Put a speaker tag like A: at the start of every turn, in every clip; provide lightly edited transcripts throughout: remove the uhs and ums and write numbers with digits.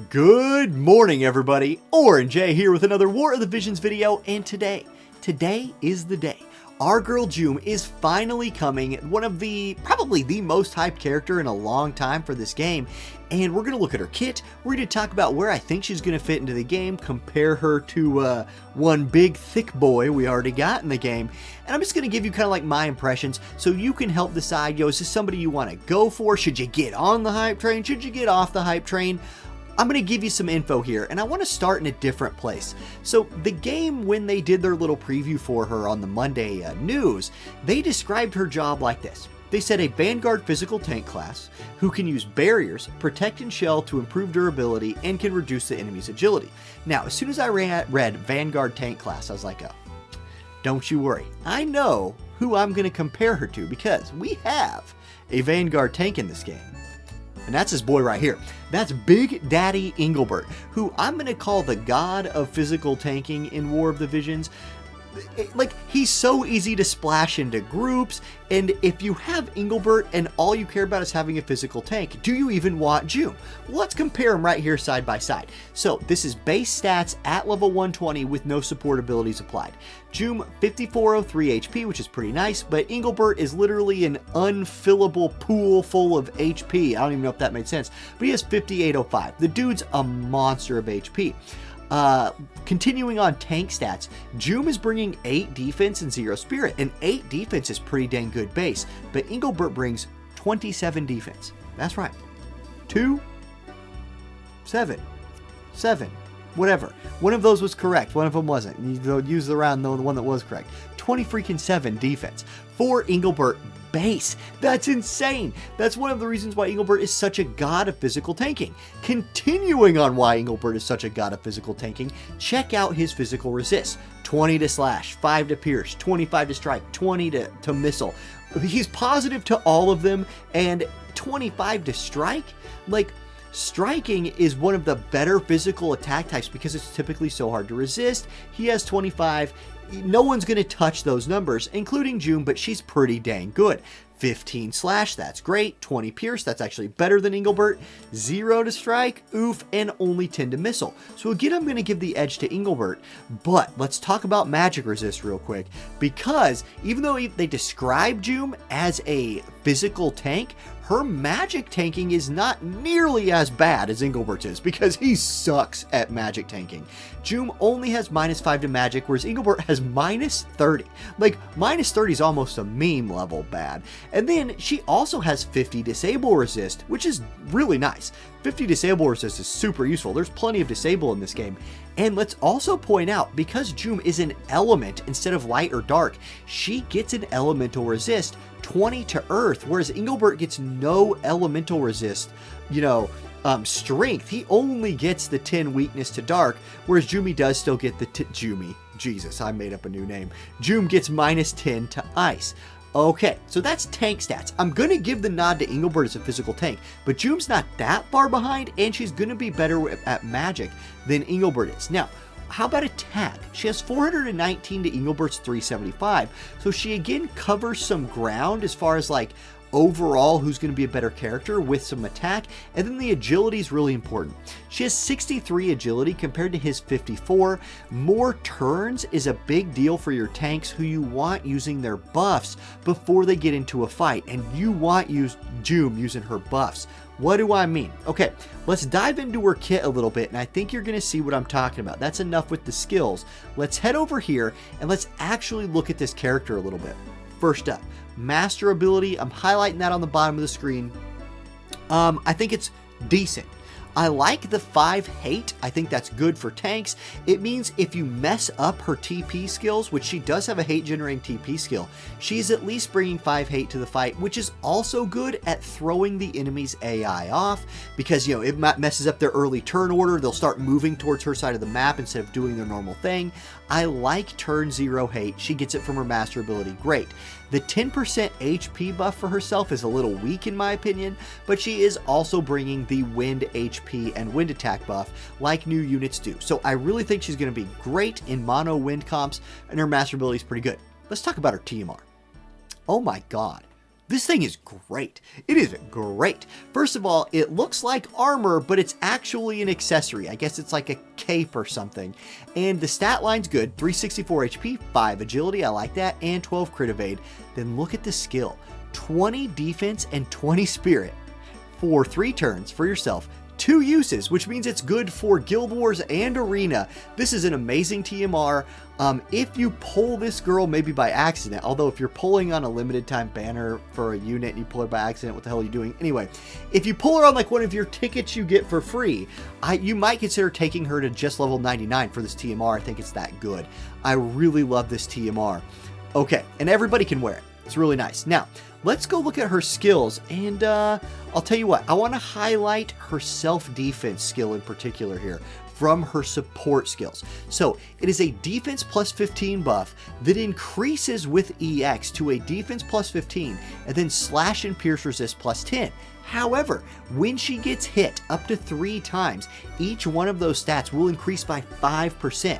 A: Good morning, everybody. Orange J here with another War of the Visions video, and today is the day. Our girl Jeume is finally coming, one of probably the most hyped character in a long time for this game, and we're going to look at her kit. We're going to talk about where I think she's going to fit into the game, compare her to one big thick boy we already got in the game, and I'm just going to give you kind of like my impressions so you can help decide, is this somebody you want to go for? Should you get on the hype train? Should you get off the hype train? I'm going to give you some info here, and I want to start in a different place. So the game, when they did their little preview for her on the Monday news, they described her job like this. They said a Vanguard physical tank class who can use barriers, protect and shell to improve durability, and can reduce the enemy's agility. Now, as soon as I read Vanguard tank class, I was like, oh, don't you worry. I know who I'm going to compare her to because we have a Vanguard tank in this game. And that's this boy right here. That's Big Daddy Engelbert, who I'm going to call the god of physical tanking in War of the Visions. Like, he's so easy to splash into groups, and if you have Engelbert and all you care about is having a physical tank, do you even want Jeume? Well, let's compare them right here side by side. So this is base stats at level 120 with no support abilities applied. Jeume 5403 HP, which is pretty nice, but Engelbert is literally an unfillable pool full of HP. I don't even know if that made sense, but he has 5805. The dude's a monster of HP. Continuing on tank stats, Jeume is bringing 8 defense and 0 spirit, and 8 defense is pretty dang good base, but Engelbert brings 27 defense. That's right. 2, 7, 7, whatever. One of those was correct, one of them wasn't. You use the round, the one that was correct. 27 defense for Engelbert base. That's insane. That's one of the reasons why Engelbert is such a god of physical tanking. Continuing on why Engelbert is such a god of physical tanking, check out his physical resist. 20 to slash, 5 to pierce, 25 to strike, 20 to missile. He's positive to all of them, and 25 to strike? Like, striking is one of the better physical attack types because it's typically so hard to resist. He has 25. No one's going to touch those numbers, including Jeume, but she's pretty dang good. 15 slash, that's great. 20 pierce, that's actually better than Engelbert. 0 to strike, oof, and only 10 to missile. So again, I'm going to give the edge to Engelbert, but let's talk about magic resist real quick, because even though they describe Jeume as a physical tank, her magic tanking is not nearly as bad as Engelbert's is because he sucks at magic tanking. Jeume only has -5 to magic, whereas Engelbert has -30. Like, -30 is almost a meme level bad. And then she also has 50 disable resist, which is really nice. 50 disable resist is super useful. There's plenty of disable in this game. And let's also point out, because Jeume is an element instead of light or dark, she gets an elemental resist 20 to earth, whereas Engelbert gets no elemental resist, strength. He only gets the 10 weakness to dark, whereas Jeume does still get the Jeume. Jesus, I made up a new name. Jeume gets -10 to ice. Okay, so that's tank stats. I'm going to give the nod to Engelbert as a physical tank, but Jeume's not that far behind, and she's going to be better at magic than Engelbert is. Now, how about attack? She has 419 to Engelbert's 375, so she again covers some ground as far as like overall who's going to be a better character with some attack, and then the agility is really important. She has 63 agility compared to his 54. More turns is a big deal for your tanks who you want using their buffs before they get into a fight, and you want Jeume using her buffs. What do I mean? Okay, let's dive into her kit a little bit, and I think you're going to see what I'm talking about. That's enough with the skills. Let's head over here, and let's actually look at this character a little bit. First up, master ability. I'm highlighting that on the bottom of the screen. I think it's decent. I like the 5 hate. I think that's good for tanks. It means if you mess up her TP skills, which she does have a hate generating TP skill, she's at least bringing 5 hate to the fight, which is also good at throwing the enemy's AI off because, it messes up their early turn order. They'll start moving towards her side of the map instead of doing their normal thing. I like turn 0 hate. She gets it from her master ability. Great. The 10% HP buff for herself is a little weak in my opinion, but she is also bringing the wind HP and wind attack buff like new units do. So I really think she's going to be great in mono wind comps, and her master ability is pretty good. Let's talk about her TMR. Oh my god. This thing is great. It is great. First of all, it looks like armor, but it's actually an accessory. I guess it's like a cape or something. And the stat line's good. 364 HP, 5 agility, I like that, and 12 crit evade. Then look at the skill. 20 defense and 20 spirit for 3 turns for yourself. 2 uses, which means it's good for Guild Wars and Arena. This is an amazing TMR. If you pull this girl maybe by accident, although if you're pulling on a limited time banner for a unit and you pull her by accident, what the hell are you doing? Anyway, if you pull her on like one of your tickets you get for free, you might consider taking her to just level 99 for this TMR. I think it's that good. I really love this TMR. Okay, and everybody can wear it. It's really nice. Now, let's go look at her skills, and I'll tell you what, I want to highlight her self-defense skill in particular here from her support skills. So it is a defense plus 15 buff that increases with EX to a defense plus 15 and then slash and pierce resist plus 10. However, when she gets hit up to 3 times, each one of those stats will increase by 5%.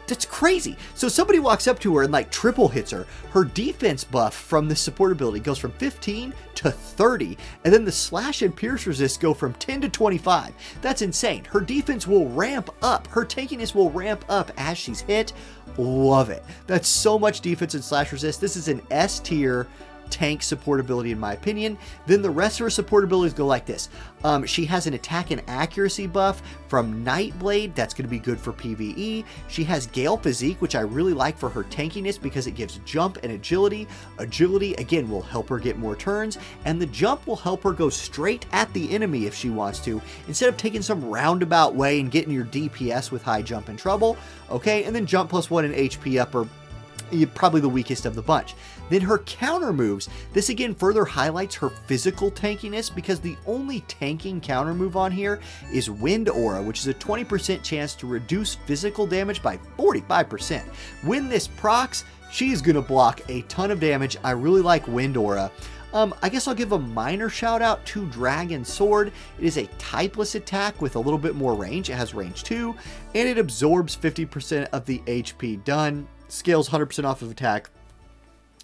A: That's crazy. So somebody walks up to her and like triple hits her. Her defense buff from the support ability goes from 15 to 30, and then the slash and pierce resist go from 10 to 25. That's insane. Her defense will ramp up. Her tankiness will ramp up as she's hit. Love it. That's so much defense and slash resist. This is an S tier tank support ability in my opinion. Then the rest of her support abilities go like this. She has an attack and accuracy buff from Nightblade. That's going to be good for PvE. She has Gale Physique, which I really like for her tankiness because it gives jump and agility. Agility, again, will help her get more turns, and the jump will help her go straight at the enemy if she wants to, instead of taking some roundabout way and getting your DPS with high jump in trouble. Okay, and then jump plus 1 and HP up are probably the weakest of the bunch. Then her counter moves, this again further highlights her physical tankiness because the only tanking counter move on here is Wind Aura, which is a 20% chance to reduce physical damage by 45%. When this procs, she's going to block a ton of damage. I really like Wind Aura. I guess I'll give a minor shout out to Dragon Sword. It is a typeless attack with a little bit more range. It has range 2, and it absorbs 50% of the HP done. Scales 100% off of attack.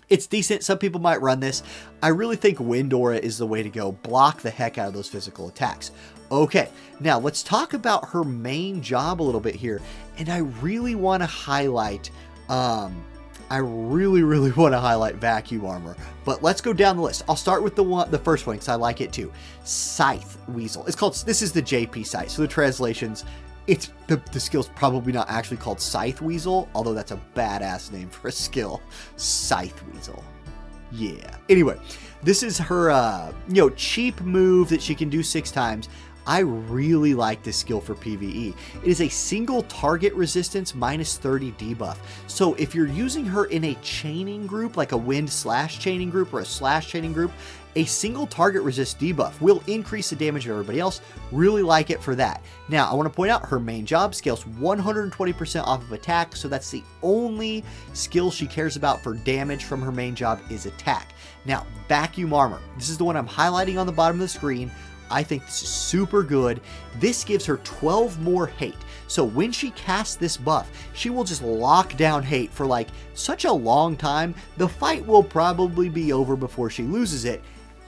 A: It's decent. Some people might run this. I really think Wind Aura is the way to go. Block the heck out of those physical attacks. Okay, now let's talk about her main job a little bit here. And I really want to highlight, I really want to highlight Vacuum Armor. But let's go down the list. I'll start with the first one because I like it too. Scythe Weasel. It's called, this is the JP site. So the translations, it's the skill's probably not actually called Scythe Weasel, although that's a badass name for a skill. Scythe Weasel. Yeah. Anyway, this is her, cheap move that she can do 6 times. I really like this skill for PvE. It is a single target resistance minus 30 debuff. So if you're using her in a chaining group, like a wind slash chaining group or a slash chaining group, a single target resist debuff will increase the damage of everybody else. Really like it for that. Now, I want to point out her main job scales 120% off of attack, so that's the only skill she cares about for damage from her main job is attack. Now, Vacuum Armor. This is the one I'm highlighting on the bottom of the screen. I think this is super good. This gives her 12 more hate. So when she casts this buff, she will just lock down hate for like such a long time. The fight will probably be over before she loses it.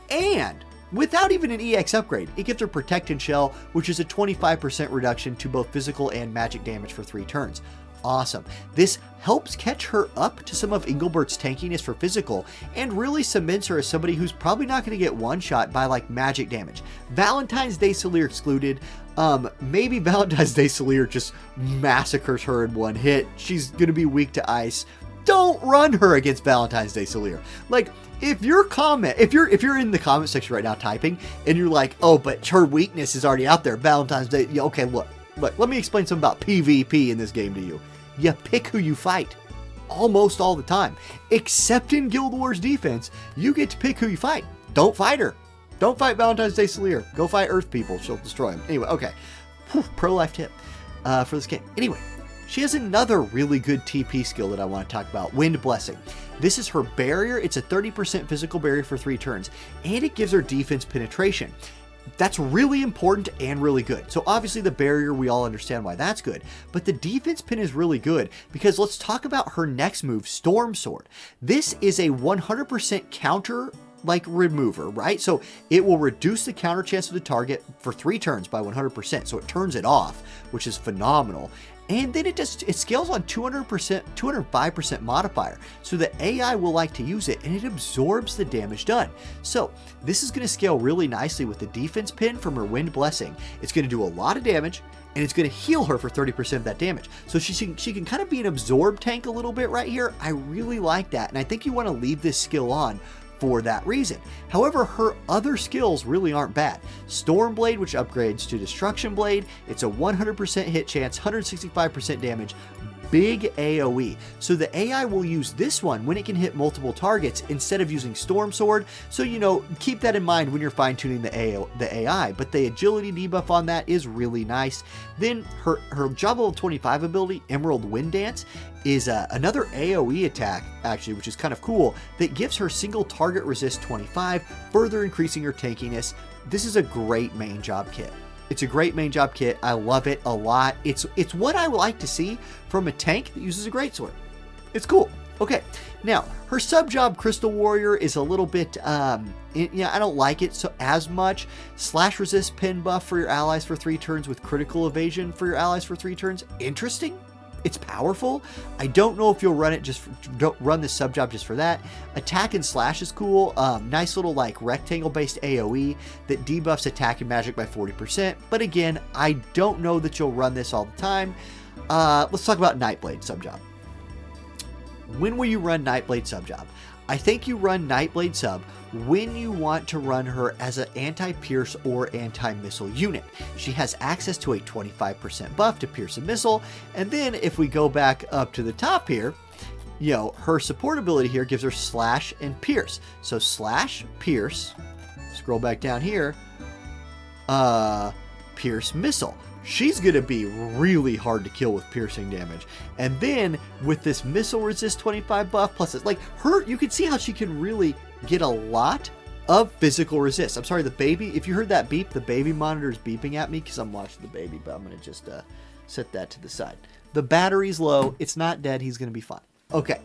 A: And without even an EX upgrade, it gives her Protect and Shell, which is a 25% reduction to both physical and magic damage for 3 turns. Awesome. This helps catch her up to some of Engelbert's tankiness for physical and really cements her as somebody who's probably not going to get one-shot by like magic damage. Valentine's Day Salier excluded. Maybe Valentine's Day Salier just massacres her in one hit. She's going to be weak to ice. Don't run her against Valentine's Day Salier. Like, if you're in the comment section right now typing and you're like, oh, but her weakness is already out there, Valentine's Day. Yeah, okay, look, let me explain something about PvP in this game to you. You pick who you fight almost all the time. Except in Guild Wars defense, you get to pick who you fight. Don't fight her. Don't fight Valentine's Day Salier. Go fight Earth people. She'll destroy them. Anyway, okay. Pro life tip for this game. Anyway, she has another really good TP skill that I want to talk about. Wind Blessing. This is her barrier. It's a 30% physical barrier for 3 turns. And it gives her defense penetration. That's really important and really good. So obviously the barrier, we all understand why that's good, but the defense pin is really good because let's talk about her next move, Storm Sword. This is a 100% counter like remover, right? So it will reduce the counter chance of the target for 3 turns by 100%. So it turns it off, which is phenomenal. And then it scales on 200%, 205% modifier. So the AI will like to use it and it absorbs the damage done. So this is going to scale really nicely with the defense pin from her Wind Blessing. It's going to do a lot of damage and it's going to heal her for 30% of that damage. So she can kind of be an absorb tank a little bit right here. I really like that. And I think you want to leave this skill on for that reason. However, her other skills really aren't bad. Storm Blade, which upgrades to Destruction Blade, it's a 100% hit chance, 165% damage, big AoE. So the AI will use this one when it can hit multiple targets instead of using Storm Sword. So, you know, keep that in mind when you're fine-tuning the AI. But the agility debuff on that is really nice. Then her job level 25 ability, Emerald Wind Dance, is another AoE attack, actually, which is kind of cool, that gives her single target resist 25, further increasing her tankiness. This is a great main job kit. It's a great main job kit. I love it a lot. It's what I like to see from a tank that uses a greatsword. It's cool. Okay, now her sub job Crystal Warrior is a little bit, I don't like it so as much. Slash resist pin buff for your allies for 3 turns with critical evasion for your allies for 3 turns. Interesting. It's powerful. I don't know if you'll run it don't run this sub job just for that. Attack and slash is cool. Nice little like rectangle based AoE that debuffs attack and magic by 40%. But again, I don't know that you'll run this all the time. Let's talk about Nightblade sub job. When will you run Nightblade sub job? I think you run Nightblade sub when you want to run her as an anti-pierce or anti-missile unit. She has access to a 25% buff to pierce a missile, and then if we go back up to the top here, you know, her support ability here gives her slash and pierce. So slash, pierce, scroll back down here, pierce missile. She's going to be really hard to kill with piercing damage. And then with this missile resist 25 buff, plus it's like her, you can see how she can really get a lot of physical resist. I'm sorry, the baby, if you heard that beep, the baby monitor is beeping at me because I'm watching the baby, but I'm going to just set that to the side. The battery's low. It's not dead. He's going to be fine. Okay.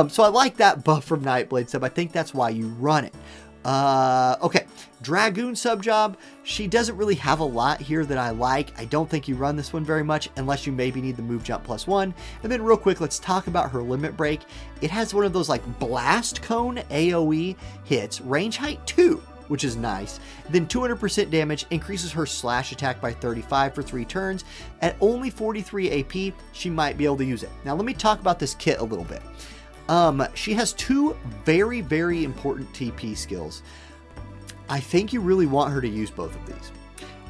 A: So I like that buff from Nightblade sub. I think that's why you run it. Okay, Dragoon sub job. She doesn't really have a lot here that I like. I don't think you run this one very much unless you maybe need the move jump +1. And then real quick, let's talk about her limit break. It has one of those like blast cone AoE hits, range height 2, which is nice. Then 200% damage, increases her slash attack by 35 for 3 turns. At only 43 AP, she might be able to use it. Now let me talk about this kit a little bit. She has 2 very, very important TP skills. I think you really want her to use both of these.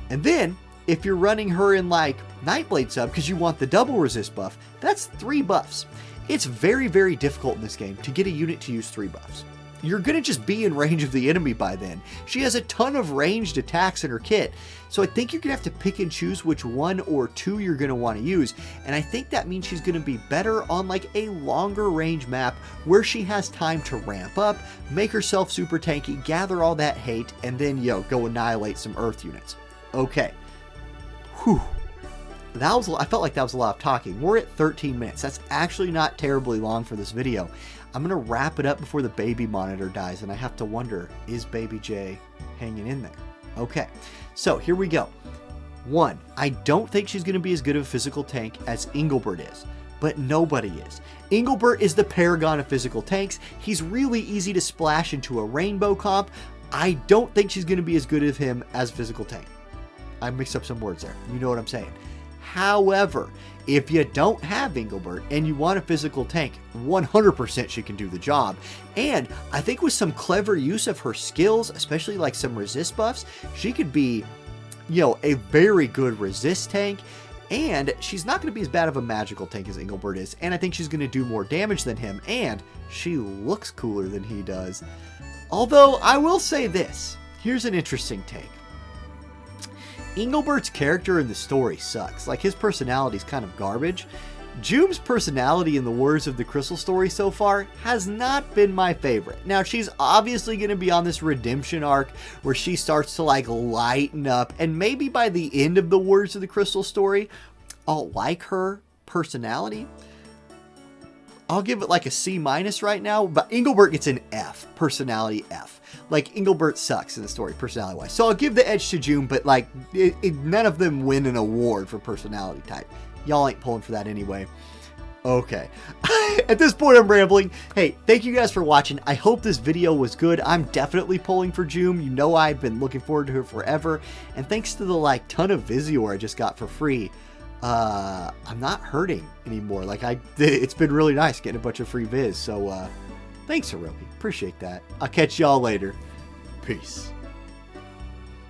A: And then, if you're running her in like Nightblade sub because you want the double resist buff, that's 3 buffs. It's very, very difficult in this game to get a unit to use 3 buffs. You're going to just be in range of the enemy by then. She has a ton of ranged attacks in her kit, so I think you're going to have to pick and choose which 1 or 2 you're going to want to use, and I think that means she's going to be better on like a longer range map where she has time to ramp up, make herself super tanky, gather all that hate, and then, go annihilate some earth units. Okay. Whew. I felt like that was a lot of talking. We're at 13 minutes. That's actually not terribly long for this video. I'm going to wrap it up before the baby monitor dies, and I have to wonder, is Baby J hanging in there? Okay, so here we go. 1, I don't think she's going to be as good of a physical tank as Engelbert is, but nobody is. Engelbert is the paragon of physical tanks. He's really easy to splash into a rainbow comp. I don't think she's going to be as good as him as a physical tank. I mixed up some words there. You know what I'm saying. However, if you don't have Engelbert and you want a physical tank, 100% she can do the job. And I think with some clever use of her skills, especially like some resist buffs, she could be, a very good resist tank. And she's not going to be as bad of a magical tank as Engelbert is. And I think she's going to do more damage than him. And she looks cooler than he does. Although I will say this, here's an interesting take. Engelbert's character in the story sucks. Like, his personality's kind of garbage. Jeume's personality in the Warriors of the Crystal story so far has not been my favorite. Now, she's obviously going to be on this redemption arc where she starts to like lighten up, and maybe by the end of the Warriors of the Crystal story, I'll like her personality. I'll give it like a C- right now, but Engelbert gets an F, personality F. Like, Engelbert sucks in the story, personality-wise. So I'll give the edge to Jeume, but, like, none of them win an award for personality type. Y'all ain't pulling for that anyway. Okay. At this point, I'm rambling. Hey, thank you guys for watching. I hope this video was good. I'm definitely pulling for Jeume. You know I've been looking forward to her forever. And thanks to the, like, ton of Visior I just got for free, I'm not hurting anymore. Like, it's been really nice getting a bunch of free Viz. So, thanks, Hiroki. Appreciate that. I'll catch y'all later. Peace.